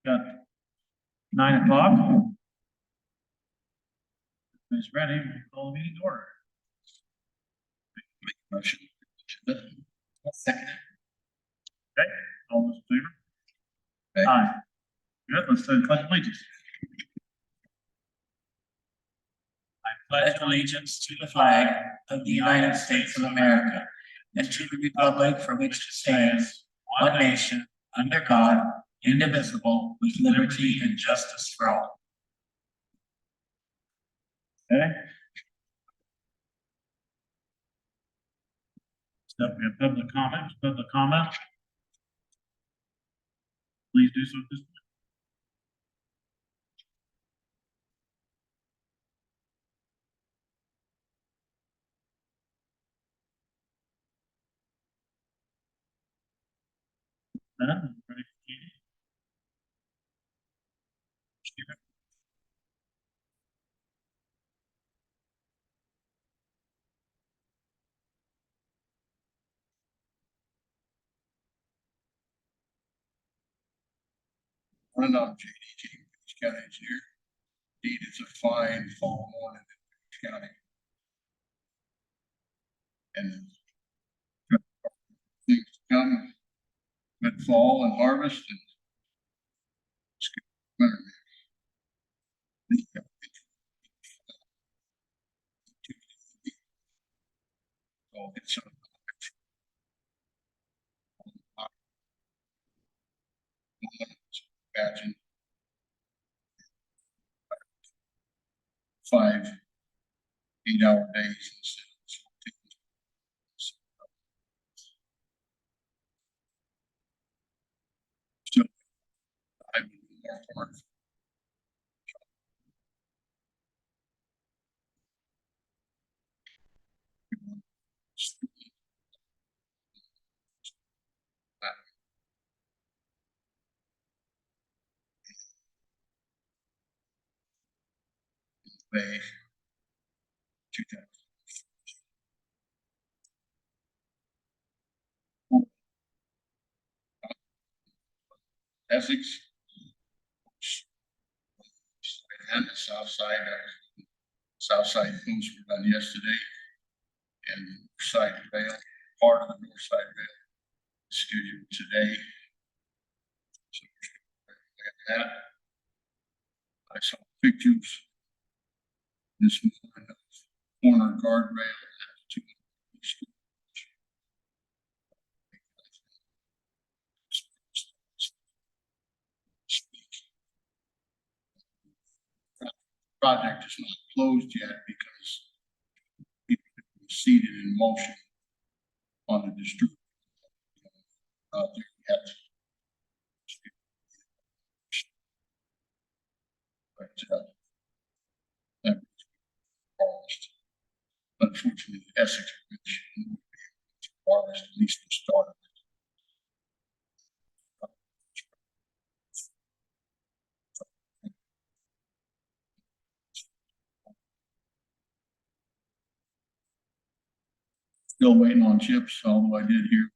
Got 9 o'clock. Everybody's ready. We'll call the meeting to order. Make a motion. Second. Okay, all those in favor? Okay. Aye. Good, let's do the pledge of allegiance. I pledge allegiance to the flag of the United States of America and to the republic for which it stands, one nation, under God, indivisible, with liberty and justice for all. Okay. So we have public comments. Please do so at this point. Ready for Katie? Stephen? Run up JDG, County Engineer. Indeed, it's a fine fall morning in County. And things to come, good fall and harvest and it's good winter. So it's imagine 5 8-hour days instead of still I would be more hard. Bay 2000. Essex and the south side coast were done yesterday, and the north side rail, part of the north side rail scheduled today. So we're that. I saw pictures this morning of corner guardrail at 2 schools. Project is not closed yet because people have been seated in motion on the district out there yet. But that harvest. Unfortunately, the Essex Bridge won't be able to harvest at least the start of it. Still waiting on chips, although I did hear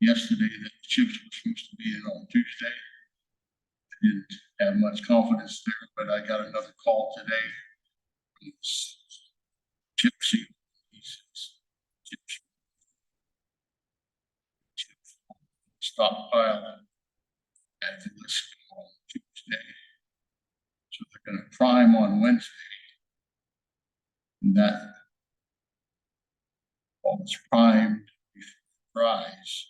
yesterday that the chips were supposed to be in on Tuesday. I didn't have much confidence there, but I got another call today. Chip seal. Chips stockpile at the list on Tuesday. So they're going to prime on Wednesday. And that all it's primed before fries.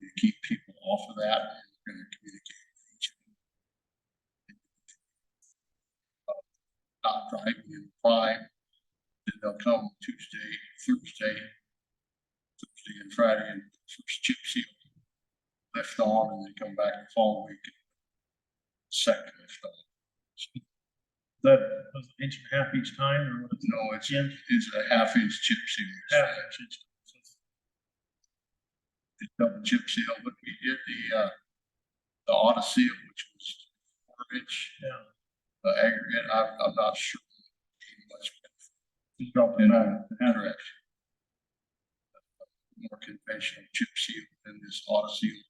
You keep people off of that, and we're going to communicate with each other. Not driving in prime. Then they'll come Tuesday, Thursday, and Friday, and first chip seal left on, and then come back the following week. Second left on. That was an inch and a half each time, or what? No, it's a half-inch chip seal. Half-inch. It's double chip seal, but we did the auto seal, which was 4-inch aggregate. I'm not sure much better. More conventional chip seal than this auto seal.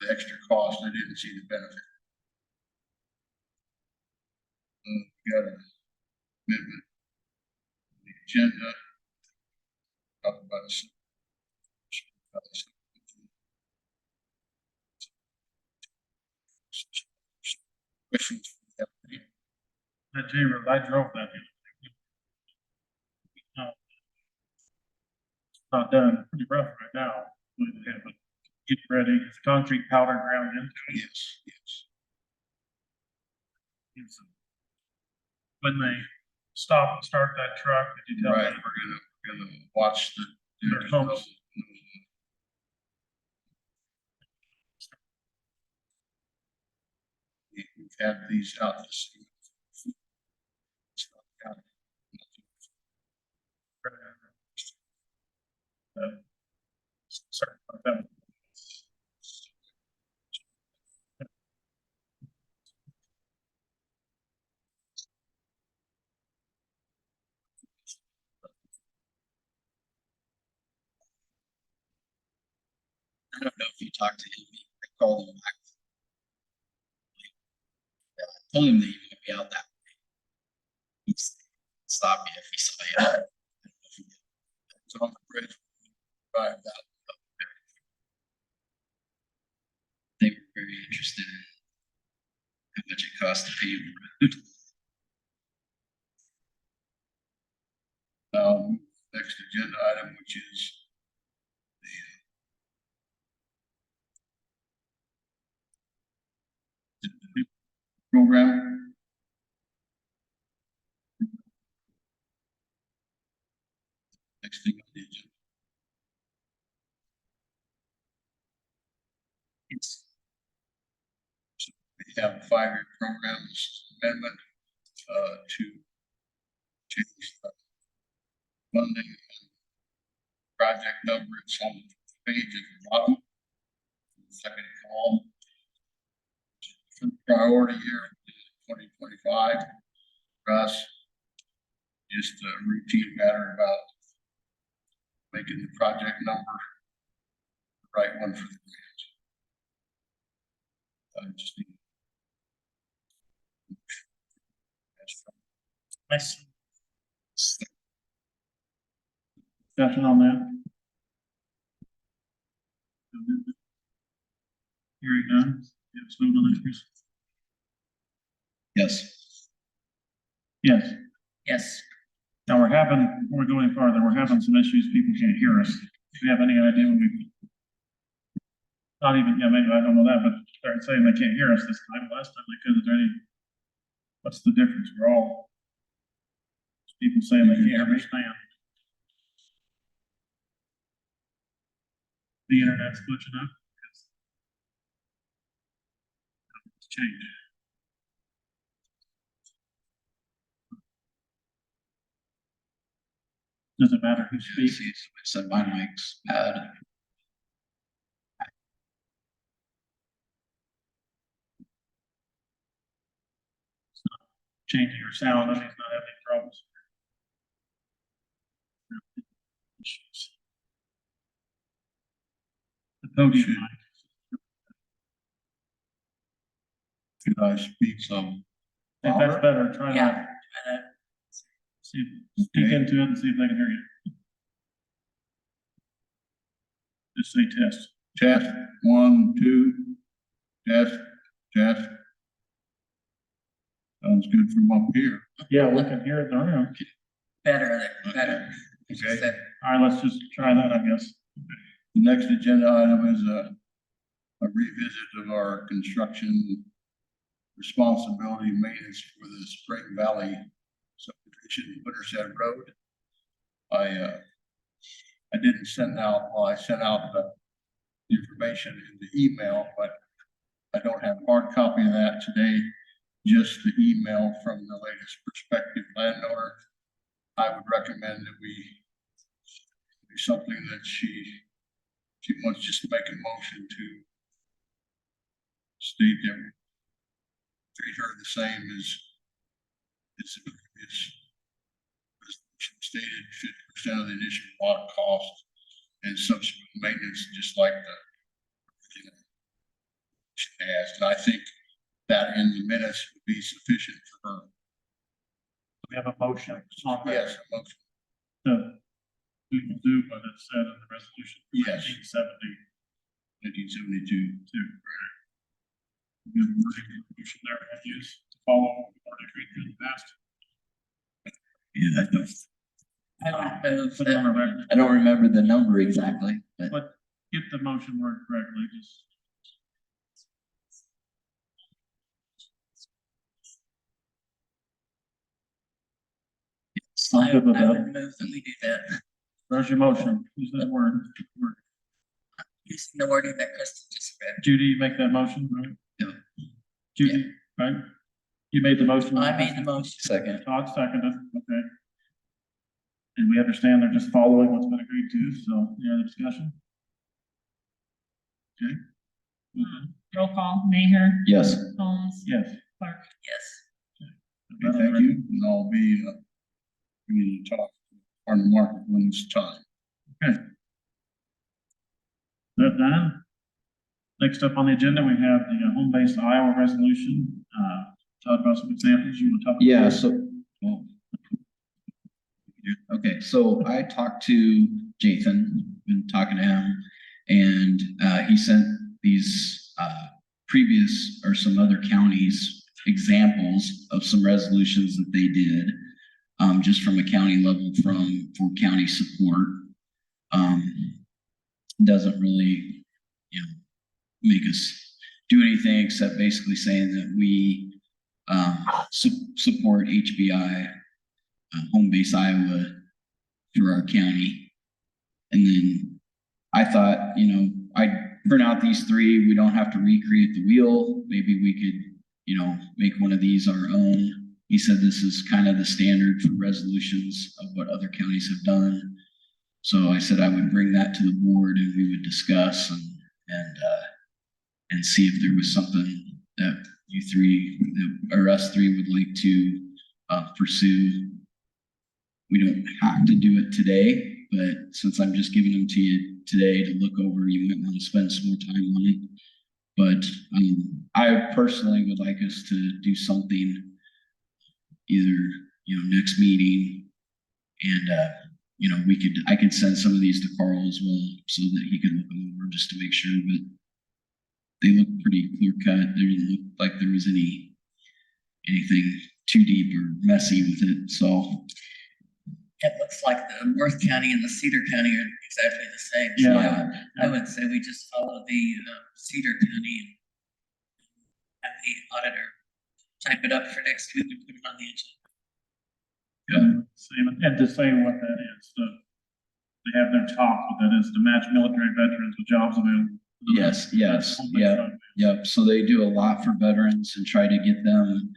the extra cost, I didn't see the benefit. We got a commitment, the agenda, talk about it. Questions? That J Road, I drove that. Not done, pretty rough right now. We have to get ready, it's concrete powder ground into it. Yes, yes. It's, when they stop and start that truck, did you tell Right, them? we're gonna watch the. Their pumps. We've had these out this. Sorry about that. I don't know if you talked to him. I called him back. I told him that you might be out that way. He's stop me if he saw you. I don't know if he did. It's on the bridge. Right, that. They were very interested in how much it costs to pave the road. Next agenda item, which is the program. Next thing on the agenda. It's So we have a 5-year program amendment to change the funding and project number. It's on the page at the bottom. Second column. For the priority year 2025 for us, just a routine matter about making the project number the right one for the grant. Just need. Nice. Discussion on that. Hearing none, yes, vote on that, Chris. Yes. Yes. yes. Now we're having, before we go any farther, we're having some issues, people can't hear us. Do you have any idea when we? Not even, yeah, maybe, I don't know that, but they're saying they can't hear us this time, last time they couldn't, any? What's the difference? We're all. People saying they can't understand. The internet's glitching up. It's changed. Doesn't matter who speaks. I said my mic's bad. Changing your sound, I mean, it's not having any problems. The podium mic. Could I speak some? If that's better, try Yeah. that. See, speak into it and see if they can hear you. Just say test. Test, 1, 2, test, test. Sounds good from up here. Yeah, we can hear it in the room. Better. Okay. All right, let's just try that, I guess. The next agenda item is a revisit of our construction responsibility maintenance for the Spring Valley subdivision, Wintershed Road. I didn't send out, well, I sent out the information in the email, but I don't have a hard copy of that today. Just the email from the latest prospective landowner. I would recommend that we do something that she wants just to make a motion to state that treat her the same as the previous resolution stated, 50% of the initial lot cost and subsequent maintenance, just like the. has, and I think that in the minutes would be sufficient for her. We have a motion. Yes, a motion. So we can do what it said in the resolution. Yes. 1972. Good motion there we have used to follow our decree in the past. Yeah, I don't know if Put it on our that, record. I don't remember the number exactly, but But get the motion worded correctly, just. I would move that we do that. Where's your motion? Use that word. Using the wording that Kristen just read. Judy, you make that motion, right? Yeah. Judy, right? You made the motion. I made the motion. Second. Todd seconded, okay. And we understand they're just following what's been agreed to, so any other discussion? Okay. Roll call, Mayor, Yes. Holmes, Yes. Clark. Yes. Okay, thank you, and I'll be, we need to talk on the market when it's time. Okay. That done. Next up on the agenda, we have the home-based Iowa resolution. Talk about some examples you want to talk about. Yeah, so, well, okay, so I talked to Jathan, been talking to him, and he sent these previous or some other counties examples of some resolutions that they did, just from a county level for county support. Doesn't really, make us do anything except basically saying that we support HBI, Home Base Iowa, through our county. And then I thought, I'd print out these three. We don't have to recreate the wheel. Maybe we could, make one of these our own. He said this is kind of the standard for resolutions of what other counties have done. So I said I would bring that to the board and we would discuss and see if there was something that you three or us three would like to pursue. We don't have to do it today, but since I'm just giving them to you today to look over, you might want to spend some more time on it. But I personally would like us to do something either, next meeting and, I could send some of these to Carl as well so that he could look them over just to make sure, but they look pretty clear cut. There didn't look like there was anything too deep or messy with it, so. It looks like the Worth County and the Cedar County are exactly the same. Yeah. So I would say we just follow the Cedar County and have the auditor type it up for next week and put it on the agenda. And to say what that is, they have their top, what that is, to match military veterans with jobs available. Yes, yep. So they do a lot for veterans and try to get them,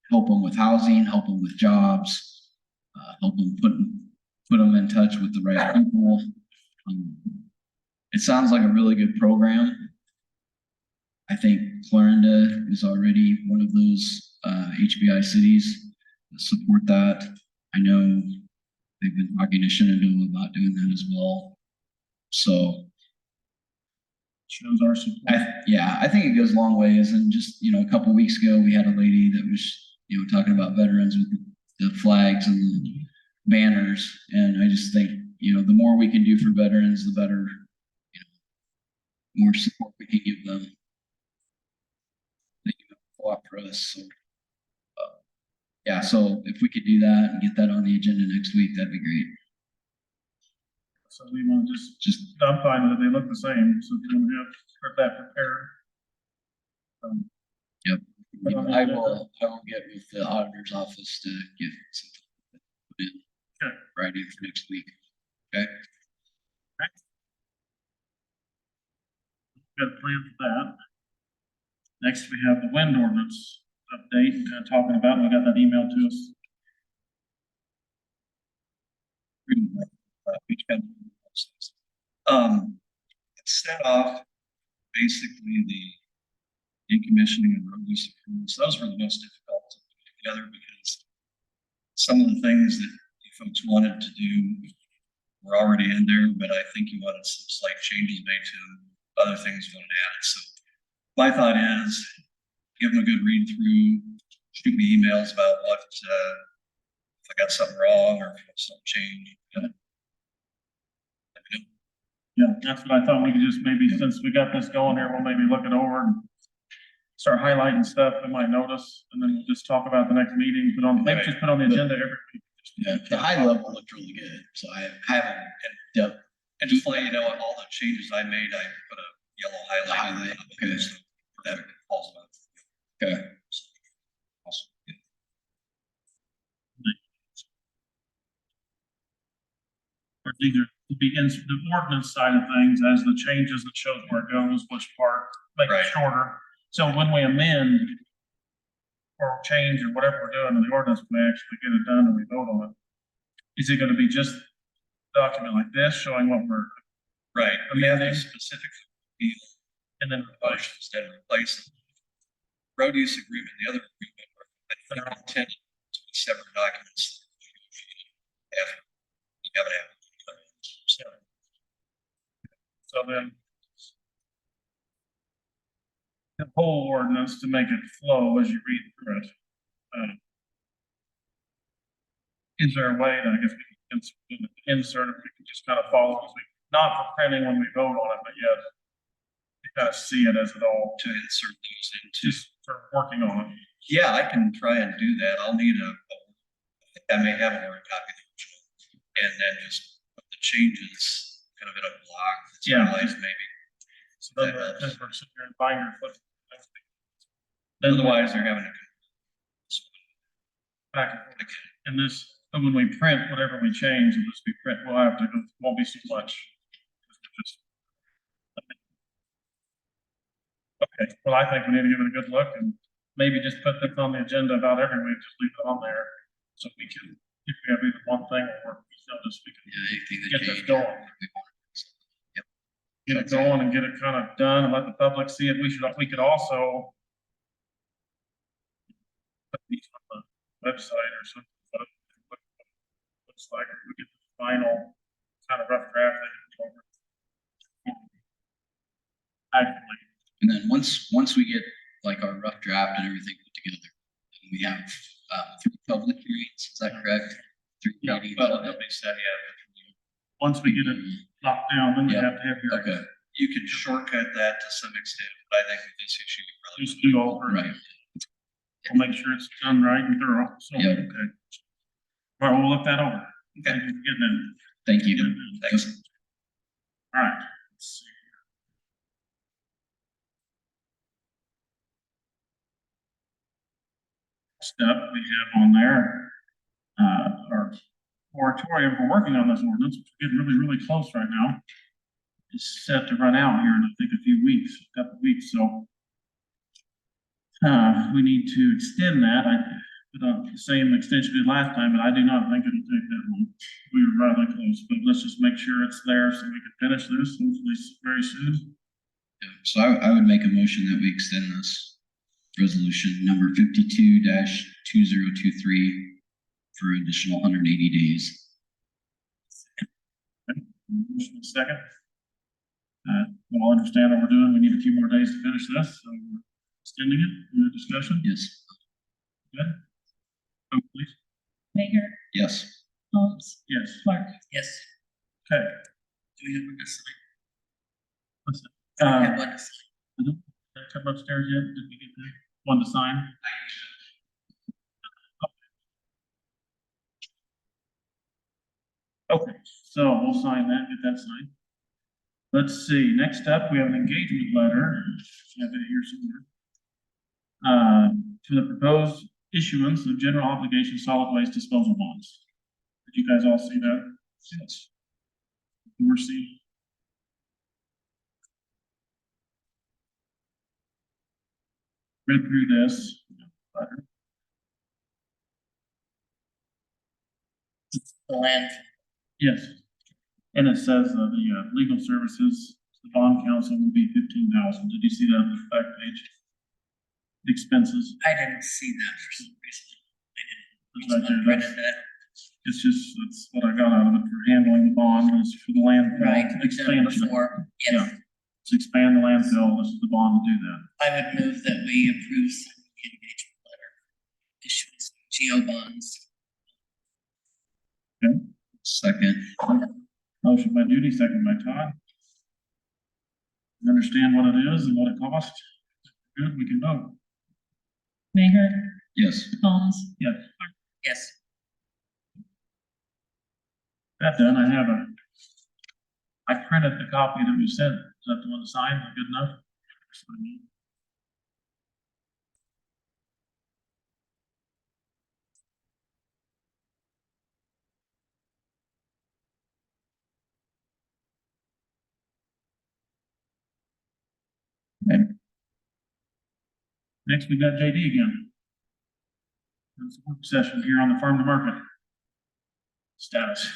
help them with housing, help them with jobs, help them put them in touch with the right people. It sounds like a really good program. I think Clarinda is already one of those HBI cities that support that. I know they've been talking to Shenandoah about doing that as well. So shows our support. I think it goes a long ways. And just, a couple of weeks ago, we had a lady that was, talking about veterans with the flags and the banners. And I just think, the more we can do for veterans, the better, more support we can give them. They do a lot for us. So, so if we could do that and get that on the agenda next week, that'd be great. So we want to just I'm fine with it. They look the same. So if you want to have that prepared. Yep. I will get with the auditor's office to get something put in writing for next week. Okay. Got a plan for that. Next, we have the wind ordinance update, talking about, we got that email to us. Set off basically the decommissioning and road use improvements. Those were the most difficult to put together because some of the things that you folks wanted to do were already in there, but I think you wanted some slight changes made to them, other things wanted added. So my thought is, give them a good read through, shoot me emails about what, if I got something wrong or if something changed. Yeah, that's what I thought. We could just maybe, since we got this going here, we'll maybe look it over and start highlighting stuff we might notice, and then we'll just talk about the next meeting, maybe just put on the agenda every week. Yeah, the high level looked really good, so I haven't depth. And just to let you know, all the changes I made, I put a yellow highlight. Highlight, okay. So that falls on. Okay. Awesome. Or either to be in the ordinance side of things as the changes that shows where it goes, which part, make it Right. shorter. So when we amend or change or whatever we're doing in the ordinance, we actually get it done and we vote on it. Is it gonna be just a document like this showing what we're, Right, we have to amending specifically deal and then motion instead of replace them. Road use agreement, the other agreement, they're all intended to be separate documents. After you have it. so then the whole ordinance to make it flow as you read through it. Is there a way that I guess we can insert it, we can just kind of follow as we, not for printing when we vote on it, but yet you kind of see it as it all, To insert these into, just for working on it. yeah, I can try and do that. I'll need I may have a word copy. And then just put the changes kind of in a block. That's Yeah. highlighted maybe. So then we're That helps. then we're sitting here in binder flip. Then Otherwise, they're having to. back and forth again. And this, but when we print, whatever we change, it'll just be print, we'll have to, go. Won't be so much. Just- Okay, well, I think we need to give it a good look and maybe just put this on the agenda about every week, just leave it on there. So we can, if we have either one thing or we notice, we can Yeah, anything that get this changed. going. Get it going and get it kind of done and let the public see it. We could also put these on the website or something. So it looks like we get the final kind of rough draft. Actually, And then once we get like our rough draft and everything put together, we have 3 public hearings, is that correct? 3 Yeah, meetings. Well, they'll be set, yeah. once we get it locked down, then we Yeah. have to have your, Okay, You can shortcut that to some extent, but I think with this issue, you really. just do all three. right. We'll make sure it's done right and thorough. So, Yeah. okay. All right, we'll look that over. Okay. Thank you for getting in. Thank you. Thanks. All right. Let's see. Step we have on there, our moratorium for working on this ordinance, which we're getting really, really close right now. Is set to run out here in, I think, a few weeks, a couple of weeks, so. We need to extend that. I put on the same extension we did last time, but I do not think it'll take that long. We were rather close, but let's just make sure it's there so we can finish this hopefully very soon. Yeah, so I would make a motion that we extend this resolution number 52-2023 for an additional 180 days. Motion is second. We all understand what we're doing. We need a few more days to finish this, so we're extending it. Any discussion? Yes. Good. Vote please. Mayor, Yes. Holmes, Yes. Clark. Yes. Okay. Do we have one to sign? What's that? Do we have one to sign? Did I come upstairs yet? Did we get that? One to sign? Okay, so we'll sign that, get that signed. Let's see, next up, we have an engagement letter. I have it here somewhere. To the proposed issuance of general obligation solid waste disposal bonds. Did you guys all see that? Yes. We're seeing. Read through this letter. The land, Yes. And it says the legal services, the bond counsel would be 15,000. Did you see that on the back page? Expenses. I didn't see that for some reason. It's I right there. didn't. Printed that. It's just, that's what I got out of it for handling the bond, is for the land. Right, we've done it Expansion. before, Yeah. yes. Let's expand the landfill. This is the bond to do that. I would move that we approve the engagement letter. Issuance of GO bonds. Second. Motion by Judy, second by Todd. We understand what it is and what it costs. Good, we can vote. Mayor, Yes. Collins, Yes. Yes. That done, I printed the copy that we sent. Is that the one to sign? Is that good enough? That's what I need. Okay. Next, we got JD again. It's a work session here on the farm to market status.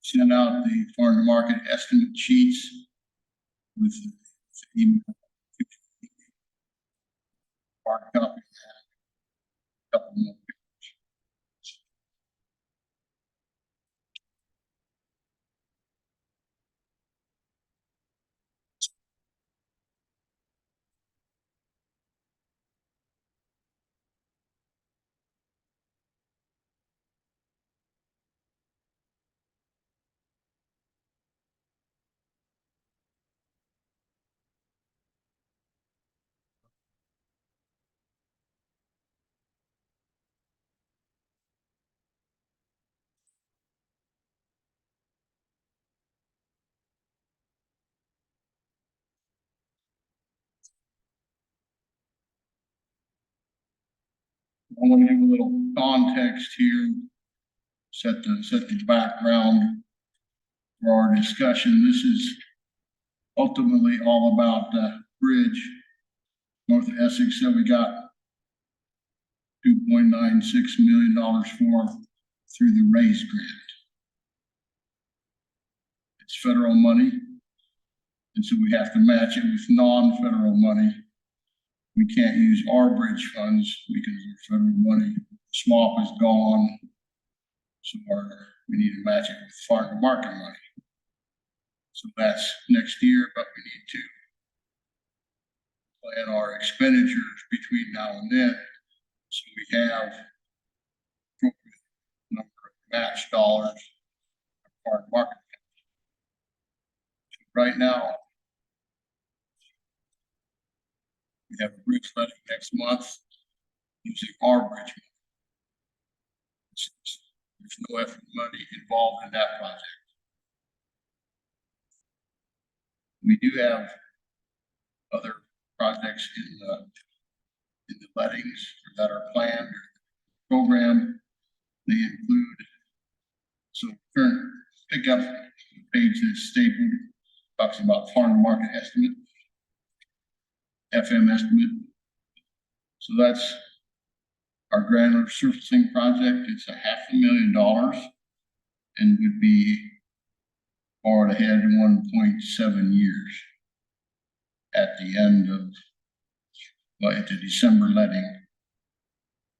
Sent out the farm to market estimate sheets with the email. Hard copy. Couple more. I want to give a little context here, set the background for our discussion. This is ultimately all about the bridge north of Essex that we got $2.96 million for through the RAISE grant. It's federal money, and so we have to match it with non-federal money. We can't use our bridge funds because of federal money. SWAP is gone, so we need to match it with farm to market money. So that's next year, but we need to plan our expenditures between now and then. So we have appropriate number of match dollars for farm to market. So right now, we have a bridge letting next month using our bridge. There's no effort money involved in that project. We do have other projects in the lettings that are planned program. They include, so current pick up the page that's stapled, talks about farm to market estimate, FM estimate. So that's our granular surfacing project. It's $500,000 and would be borrowed ahead 1.7 years at the end of, well, at the December letting,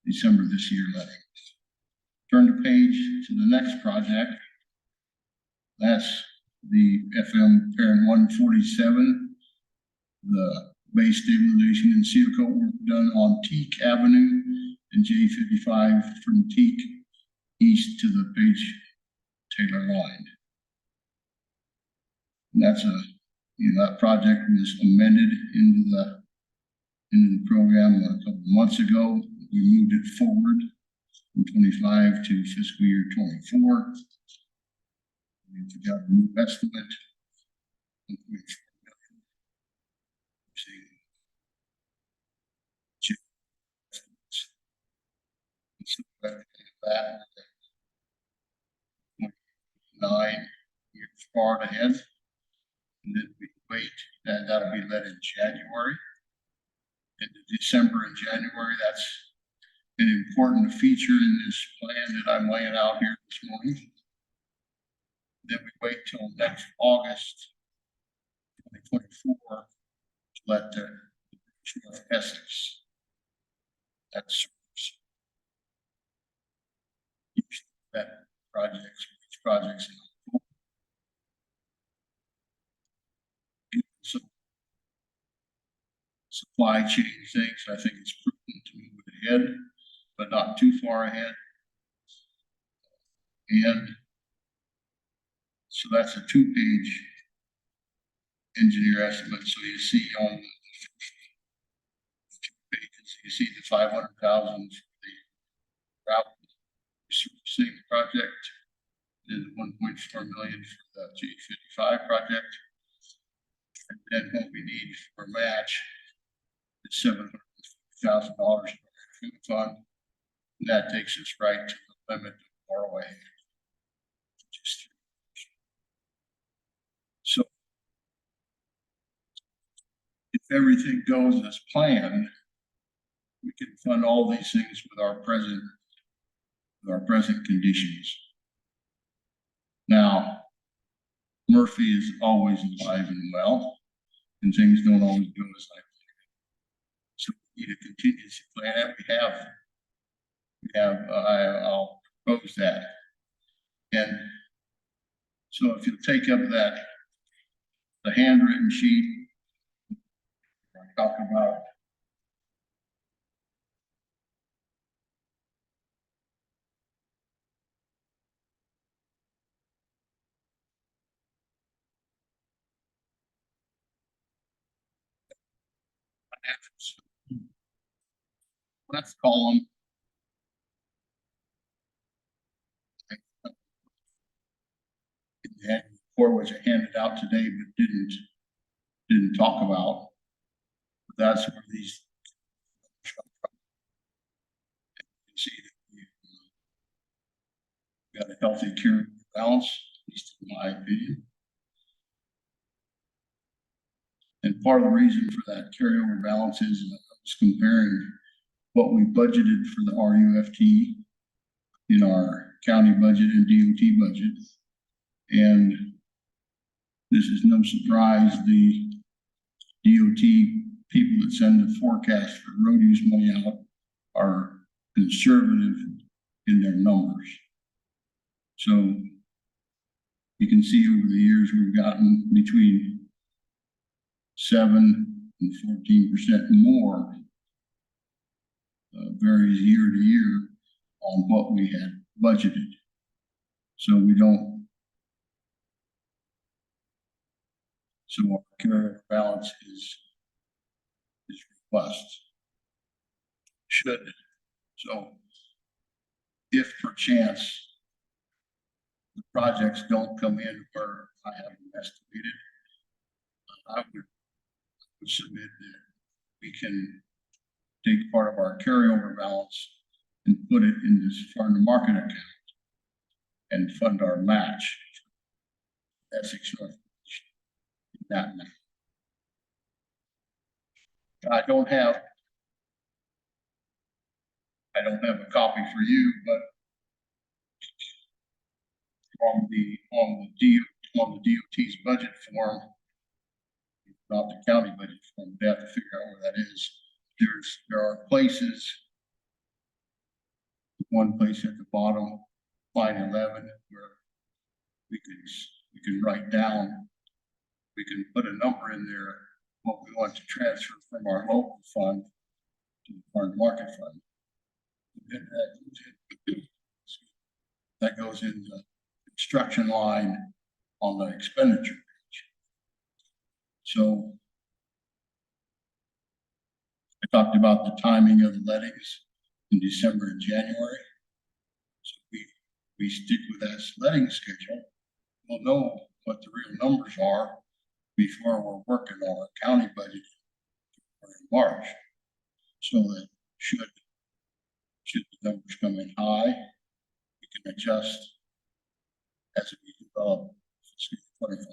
December this year letting. Turn the page to the next project. That's the FM parent 147, the base stabilization and seal coat work done on Teak Avenue and J55 from Teak east to the Page Taylor line. And that's that project was amended into the program a couple months ago. We moved it forward from 25 to fiscal year 24. We got a new estimate. That 9 years far ahead. And then we wait, that'll be let in January. Into December and January, that's an important feature in this plan that I'm laying out here this morning. Then we wait till next August 2024 to let the North Essex. That's that projects. So supply chain things, I think it's prudent to move it ahead, but not too far ahead. And so that's a 2-page engineer estimate. So you see on the 2 pages, you see the 500,000 for the route resurfacing project, then 1.4 million for the G55 project. And then what we need for match is $750,000 for the fund. And that takes us right to the limit of borrowing. So if everything goes as planned, we can fund all these things with our present conditions. Now, Murphy is always alive and well, and things don't always go as I planned. So we need a contingency plan. I'll propose that. And so if you take up the handwritten sheet, I talk about let's call them. The report which I handed out today, but didn't talk about. But that's where these come from. You can see that we've got a healthy carryover balance, at least in my opinion. And part of the reason for that carryover balance is I was comparing what we budgeted for the RUFT in our county budget and DOT budget. And this is no surprise, the DOT people that send the forecast for road use money out are conservative in their numbers. So you can see over the years we've gotten between 7 and 14% more varies year to year on what we had budgeted. So our carryover balance is robust. So if perchance the projects don't come in where I have them estimated, I would submit that we can take part of our carryover balance and put it in this farm to market account and fund our match. Essex North. That match. I don't have a copy for you, but on the DOT's budget form, not the county budget form, we have to figure out where that is. There are places, one place at the bottom, line 11, where we can write down, we can put a number in there, what we want to transfer from our local fund to the farm market fund. That goes in the construction line on the expenditure page. So I talked about the timing of the lettings in December and January. So we stick with that letting schedule. We'll know what the real numbers are before we're working on our county budget in March. So that should the numbers come in high, we can adjust as we develop fiscal 25.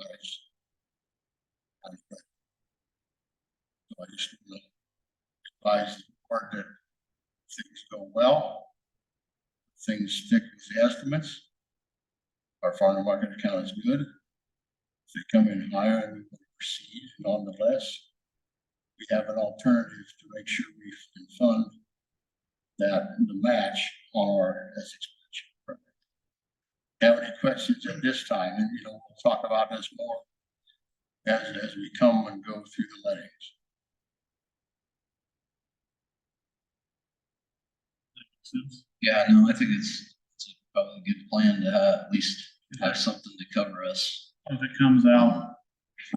So I just advise the board that things go well, things stick with the estimates, our farm market account is good. If they come in higher, we will proceed nonetheless. we have an alternative to make sure we can fund that, the match on our Essex Bridge program. Have any questions at this time? And, you know, we'll talk about this more as we come and go through the lettings. Since Yeah, no, I think it's probably a good plan to at least have something to cover us. if it comes out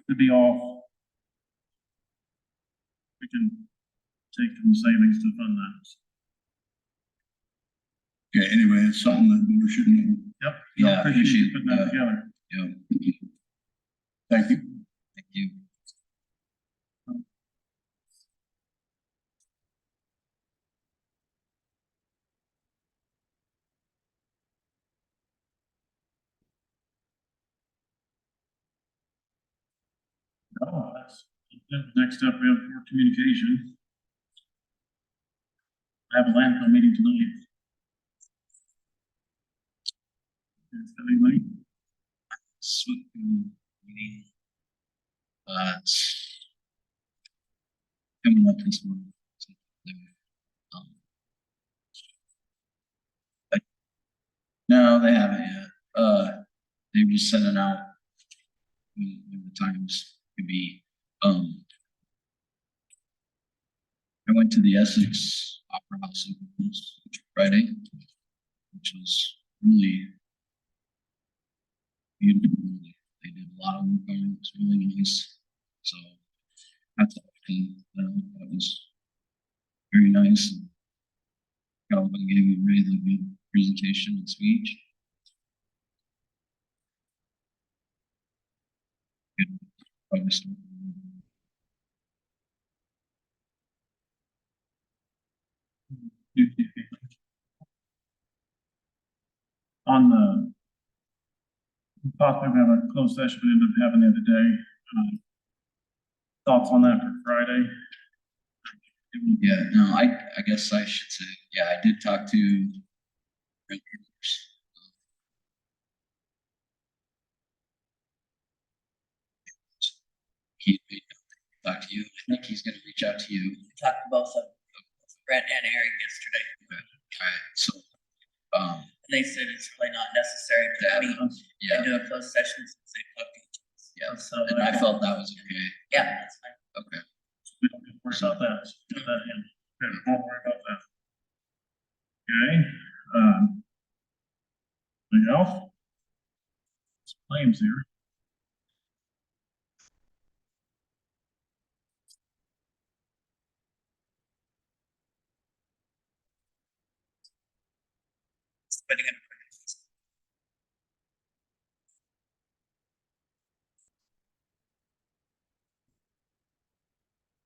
to be off, we can take from the savings to fund that. Okay, anyway, it's something that we should know. Yep. Yeah, Appreciate you appreciate putting that that. together. Yeah, Thank you. thank you. Oh, that's, next up, we have more communication. I have a landfill meeting tonight. Is that anybody? Meeting. It's coming up this month. Um, No, they haven't yet. They've just sent it out when the times could be. I went to the Essex Opera House on Friday, which was really beautiful. They did a lot of work on it. It was really nice. So that's that was very nice. Calvin gave a really good presentation and speech. Good. Probably start. On the, possibly have a closed session we ended up having the other day. Thoughts on that for Friday? Yeah, no, I guess I should say, yeah, I did talk to. He talked to you. I think he's gonna reach out to you. Talked to both of them, Brett and Eric yesterday, Alright, so, and they said it's really not necessary to meet yeah, and do a closed session since they talked to each yeah, other. So, and I felt that was okay. yeah, that's fine. Okay. We don't have to worry about that. So put that in. Okay, won't worry about that. Okay, anything else? Claims here. Spending it.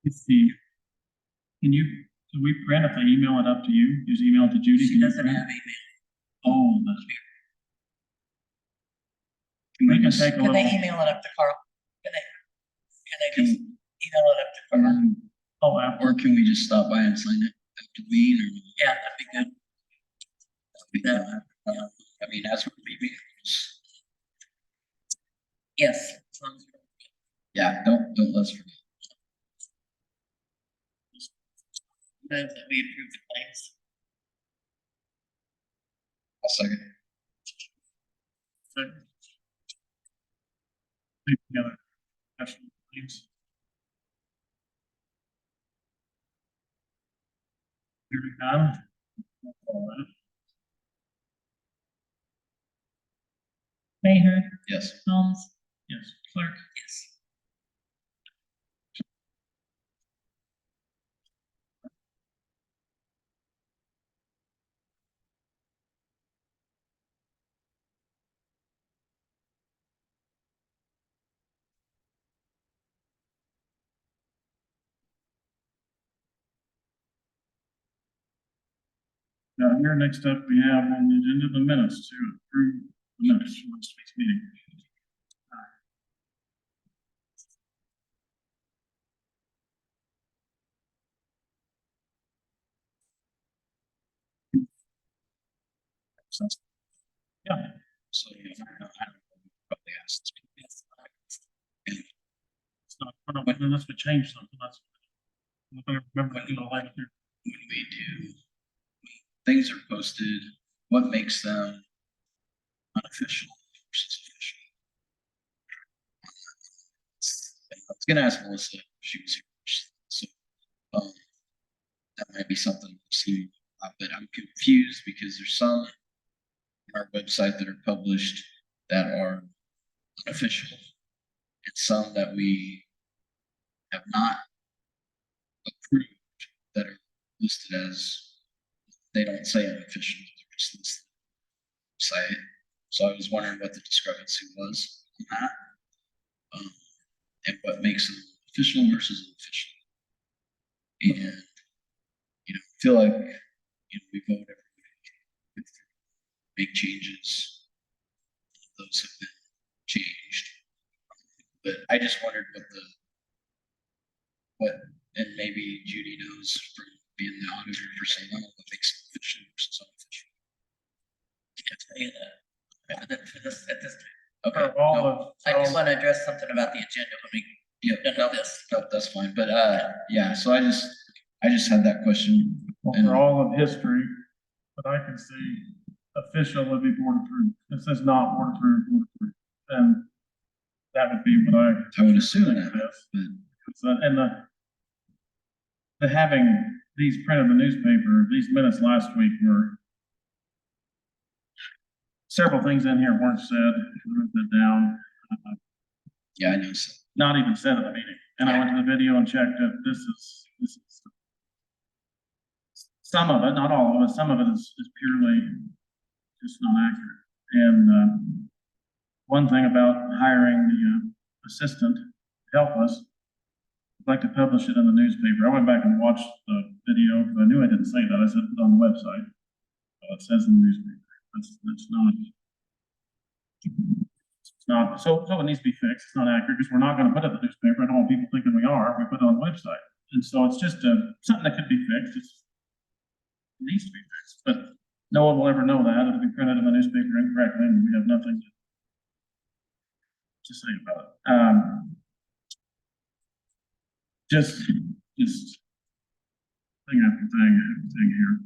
Let's see. Can you, so we, Brent, if I email it up to you, just email it to Judy? She can you doesn't print it? have email. Oh, that's weird. We can take a Can they little, email it up to Carl? Can they just email it up to Or, Carl? oh, after, or can we just stop by and sign it after the meeting Yeah, that'd be good. I mean, that's what we mean. Yes. As long as we're- Yeah, don't let's forget. Move that we approve the claims. I'll second. second. Leave together. Question, please. Hearing none. All that. Mayor, Yes. Holmes, Yes, clerk. Yes. Now, here, next up, we have on the agenda the minutes to approve the minutes from last week's meeting. Yeah, So, yeah, I don't probably asked. it's not, unless we change something, that's. I remember that, last year. when we do, things are posted, what makes them unofficial versus official? I was gonna ask Melissa if she was here, so, that might be something to see, but I'm confused because there's some on our website that are published that are unofficial, and some that we have not approved that are listed as, they don't say unofficial, they're just listed site. So I was wondering what the discrepancy was on that. And what makes them official versus unofficial. And, I feel like, we vote every week, make changes. Those have been changed. But I just wondered and maybe Judy knows from being the auditor for saying, oh, what makes it official versus unofficial. Can't tell you that. I haven't done for this at this time. Okay, For all no, of, I just want to address something about the agenda when we yeah, get done with this. no, that's fine, but, yeah, so I just had that question. for all of history, but I can see official would be board approved. It says not board approved, board approved. And that would be what I would assume think that, it is. but So, and the having these printed in the newspaper, these minutes last week were several things in here weren't said, wrote that down, yeah, I know, so, not even said at the meeting. And I went to the video and checked it. This is some of it, not all of it, some of it is purely just not accurate. And, one thing about hiring the, assistant to help us, I'd like to publish it in the newspaper. I went back and watched the video, because I knew I didn't say that. I said it on the website. It says in the newspaper. That's not. It's not, so it needs to be fixed. It's not accurate, because we're not gonna put it in the newspaper. I don't want people thinking we are. We put it on the website. And so it's just, something that could be fixed. It needs to be fixed, but no one will ever know that. It'll be printed in the newspaper incorrectly, and we have nothing to say about it. Just thing after thing here.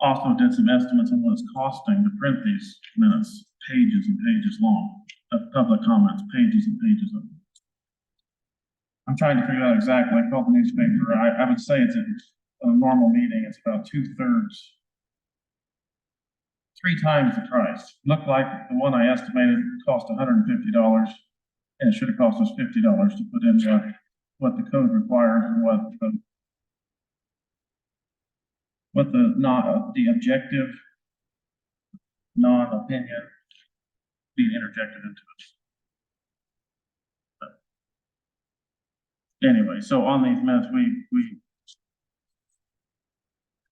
Also did some estimates on what it's costing to print these minutes, pages and pages long, of public comments, pages and pages of them. I'm trying to figure out exactly, I called the newspaper, I would say it's a normal meeting, it's about 2/3, 3 times the price. Looked like the one I estimated cost $150, and it should have cost us $50 to put in what the code requires and what the objective non-opinion being interjected into it. But anyway, so on these minutes, we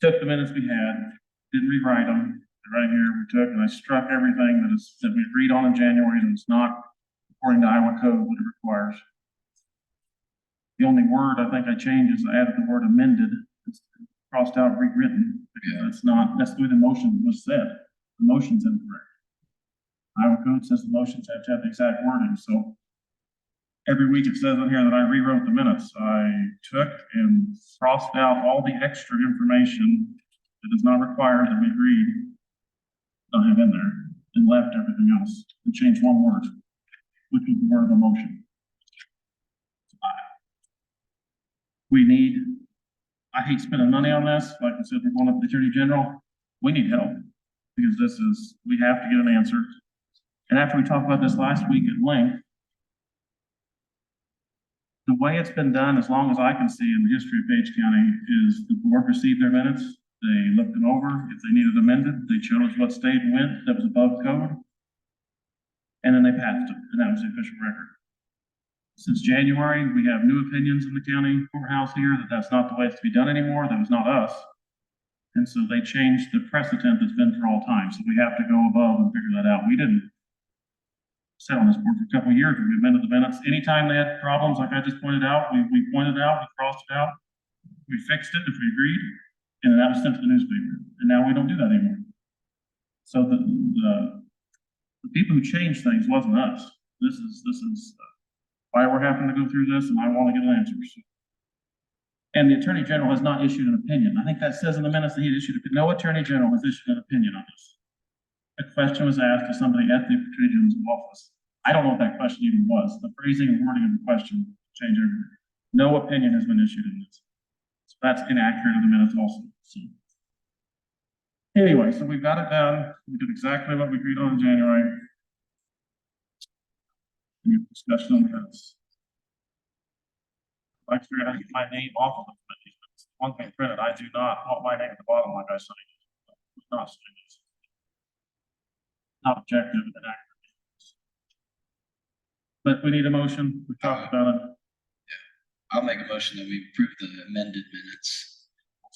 took the minutes we had, didn't rewrite them. Right here, we took and I struck everything that we agreed on in January, and it's not according to Iowa code what it requires. The only word I think I changed is I added the word amended. It's crossed out, rewritten, because that's the way the motion was said. The motion's incorrect. Iowa code says the motions have to have the exact wording, so every week it says in here that I rewrote the minutes. I took and crossed out all the extra information that is not required that we agreed don't have in there, and left everything else, and changed one word, which was the word of the motion. I hate spending money on this, like I said, we're going up to the Attorney General, we need help, because we have to get an answer. And after we talked about this last week at length, the way it's been done, as long as I can see in the history of Page County, is the board received their minutes, they looked them over, if they needed amended, they chose what stayed and went that was above code, and then they passed it, and that was the official record. Since January, we have new opinions in the county courthouse here that that's not the way it's to be done anymore. That was not us. And so they changed the precedent that's been for all time. So we have to go above and figure that out. We didn't sit on this board for a couple of years. We amended the minutes. Anytime they had problems, like I just pointed out, we pointed out, we crossed it out, we fixed it if we agreed, and then that was sent to the newspaper. And now we don't do that anymore. So the people who changed things wasn't us. This is why we're having to go through this, and I want to get answers. And the Attorney General has not issued an opinion. I think that says in the minutes that he issued, no Attorney General has issued an opinion on this. A question was asked to somebody at the Attorney General's office. I don't know what that question even was. The phrasing and wording of the question changed everything. No opinion has been issued in this. So that's inaccurate in the minutes also. So anyway, so we've got it done. We did exactly what we agreed on in January. Any discussion on the minutes? I figured I'd get my name off of them. One thing printed, I do not want my name at the bottom like I signed. Not saying this. Not objective and accurate. But we need a motion. We talked about it. I'll make a motion that we approve the amended minutes.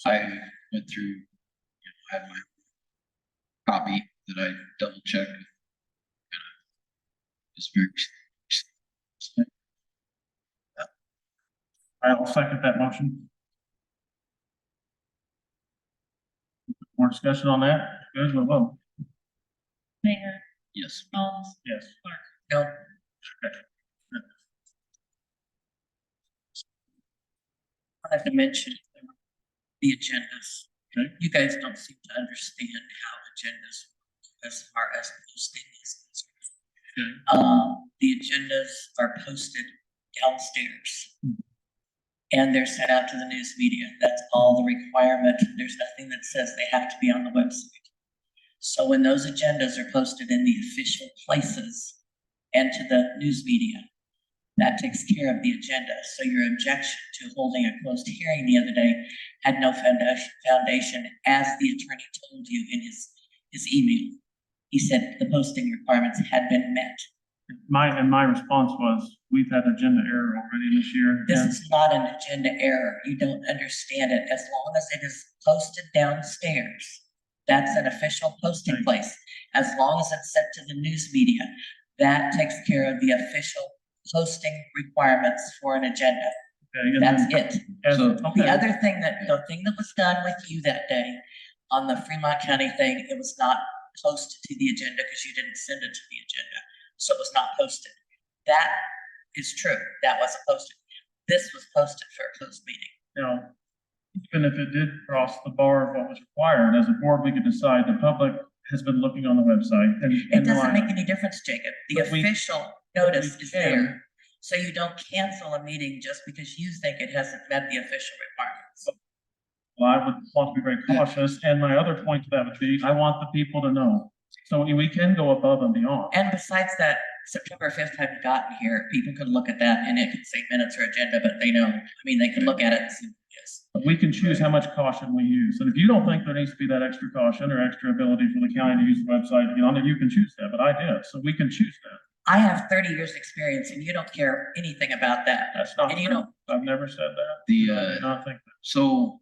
I went through, had my copy that I double checked. Just very. I'll second that motion. More discussion on that? Good, we'll vote. Mayor, Yes. Collins, Yes. Clark. No, I have to mention the agendas. Okay. You guys don't seem to understand how agendas work as far as posting is concerned. The agendas are posted downstairs. And they're sent out to the news media. That's all the requirement. There's nothing that says they have to be on the website. So when those agendas are posted in the official places and to the news media, that takes care of the agenda. So your objection to holding a closed hearing the other day had no foundation, as the attorney told you in his email. He said the posting requirements had been met. My response was, we've had agenda error already this year. This is not an agenda error. You don't understand it. As long as it is posted downstairs, that's an official posting place. As long as it's sent to the news media, that takes care of the official posting requirements for an agenda. Okay, and That's then- it. So- Okay. The other thing the thing that was done with you that day on the Fremont County thing, it was not posted to the agenda because you didn't send it to the agenda. So it was not posted. That is true. That wasn't posted. This was posted for a closed meeting. Now, even if it did cross the bar of what was required, as a board, we could decide the public has been looking on the website and. It doesn't make any difference, Jacob. The But we- official notice we is can. there. So you don't cancel a meeting just because you think it hasn't met the official requirements. Well, I would want to be very cautious, and my other point to that would be, I want the people to know. So we can go above and beyond. And besides that, September 5th hadn't gotten here. People could look at that and it could say minutes or agenda, but they know. I mean, they can look at it and see, yes. But we can choose how much caution we use. And if you don't think there needs to be that extra caution or extra ability for the county to use the website to get on there, you can choose that, but I did. So we can choose that. I have 30 years experience and you don't care anything about that. That's not And you true. don't, I've never said that. The, I did not think that. So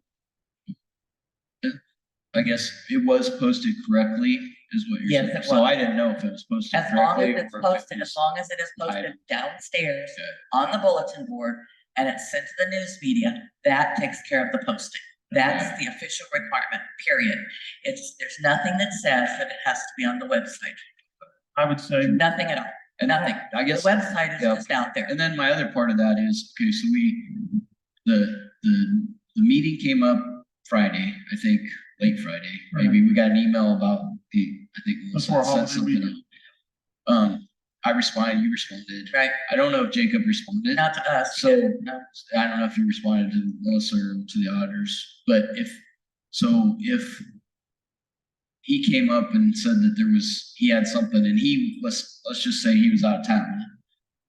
I guess it was posted correctly is what you're Yes, saying. it So was. I didn't know if it was posted as long correctly. as it's or if it posted, as was- long as it is posted item. downstairs Okay. on the bulletin board and it's sent to the news media, that takes care of the posting. That's the official requirement, period. There's nothing that says that it has to be on the website. I would say, Nothing at all. And Nothing. I The guess, website is yeah. just out there. and then my other part of that is, okay, so the meeting came up Friday, I think, late Friday. Maybe we got an email about I think Melissa Before said holiday something. weekend. I responded, you responded. Right? I don't know if Jacob responded. Not to us. So- No. I don't know if you responded to Melissa or to the auditors, but if he came up and said that he had something and let's just say he was out of town,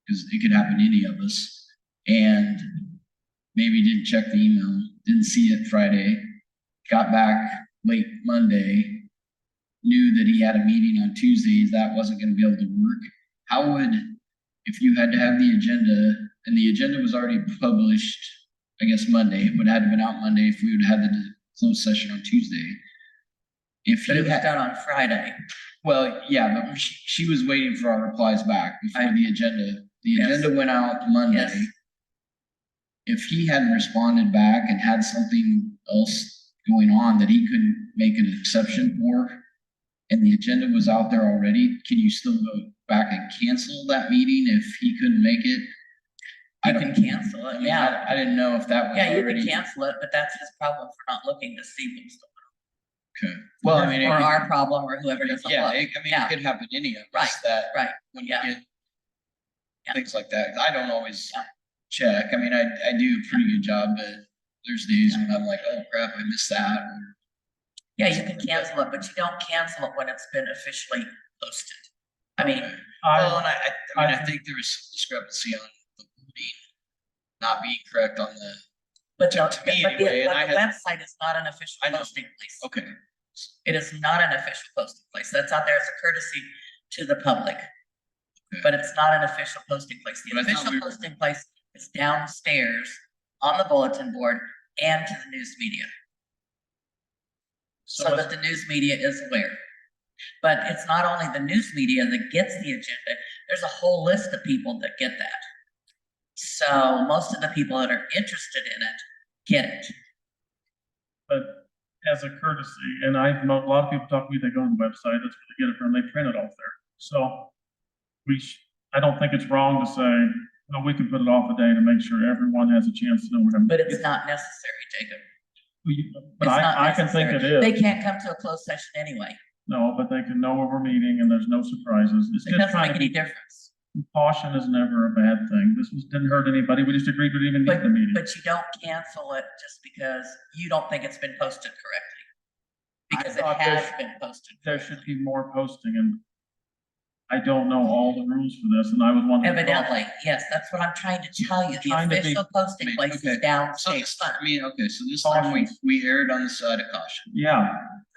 because it could happen to any of us, and maybe didn't check the email, didn't see it Friday, got back late Monday, knew that he had a meeting on Tuesdays, that wasn't gonna be able to work. How would, if you had to have the agenda, and the agenda was already published, I guess Monday, it would have been out Monday if we would have had the closed session on Tuesday. If But you it was had, done on Friday. well, yeah, but she was waiting for our replies back before the agenda. The Yes. agenda went out Monday. Yes. If he hadn't responded back and had something else going on that he couldn't make an exception for, and the agenda was out there already, can you still go back and cancel that meeting if he couldn't make it? You can cancel I it, mean, yeah. I didn't know if that was Yeah, you already. can cancel it, but that's his problem for not looking to see what's Okay. Well, I mean, going on. Or our problem, or whoever doesn't yeah, look. I mean, Yeah. it could happen to any of Right, us that. right, When you yeah. get. Yeah. Things like that. I don't always Yeah. check. I mean, I do a pretty good job, but there's days when I'm like, oh crap, I missed that. Or Yeah, you can cancel it, but you don't cancel it when it's been officially posted. I mean, Well, and I mean, I- I think there was some discrepancy on the wording not being correct on the, but To me anyway, and I the had- website is not an official I know. posting place. okay. It is not an official posting place. That's out there as a courtesy to the public. Okay. But it's not an official posting place. The But I thought official we were- posting place is downstairs on the bulletin board and to the news media, so So that the news media is aware. But it's not only the news media that gets the agenda, there's a whole list of people that get that. So most of the people that are interested in it get it. but as a courtesy, and a lot of people talk to me, they go to the website, that's where they get it from, they print it off there. So I don't think it's wrong to say, no, we can put it off a day to make sure everyone has a chance to know what I'm. But it's not necessary, Jacob. But It's not I can think it necessary. They is. can't come to a closed session anyway. No, but they can know where we're meeting and there's no surprises. It's It just doesn't trying make to any be, difference. caution is never a bad thing. Didn't hurt anybody. We just agreed we didn't even need the meeting. But you don't cancel it just because you don't think it's been posted correctly. Because it thought there has sh- been posted. There should be more posting, and I don't know all the rules for this, and I was wondering. Evidently, yes, that's what I'm trying to tell you. The Trying to be- official posting place is Okay. So downstairs. this, I mean, okay, so this time we erred on the side of caution. Yeah,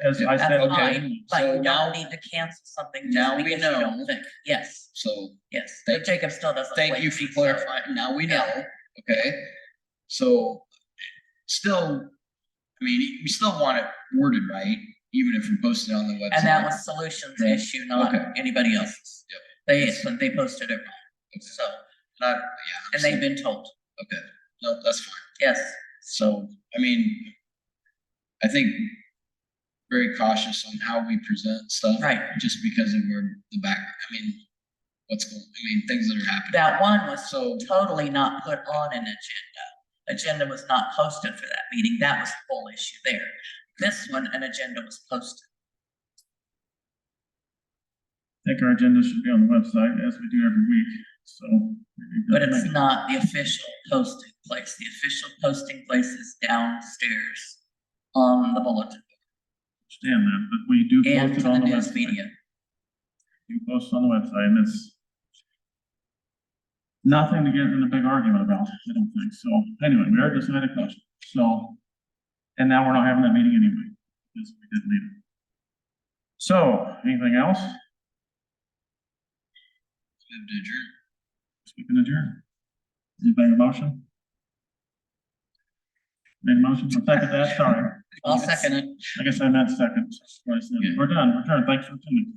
as I said. That's okay. fine, but So you now- don't need to cancel something now just we because you know. don't think. Yes, So yes. Thank- But Jacob still doesn't. thank like you for me, so- clarifying. Now we know, okay? So still, I mean, we still want it worded right, even if we post it on the website. And that was Solutions Right. issue, not Okay. anybody else's. Yep. They posted it wrong, so, Not, and they've been told, okay, no, that's fine. yes. So, I mean, I think very cautious on how we present stuff. Right. Just because of where the back, I mean, things that are happening. That one was So, totally not put on an agenda. Agenda was not posted for that meeting. That was the whole issue there. This one, an agenda was posted. I think our agenda should be on the website as we do every week, so. But it's not the official posting place. The official posting place is downstairs on the bulletin Understand that, but we do and post to it the on the news website. media. You post it on the website, and it's nothing to get in a big argument about, I don't think. So anyway, we already decided question. So, and now we're not having that meeting anyway, because we didn't need it. So, anything else? move to adjourn. We can adjourn. Anything, a motion? Made a motion, I'll second that, sorry. I'll second it. I guess I meant second. We're done, thanks for tuning.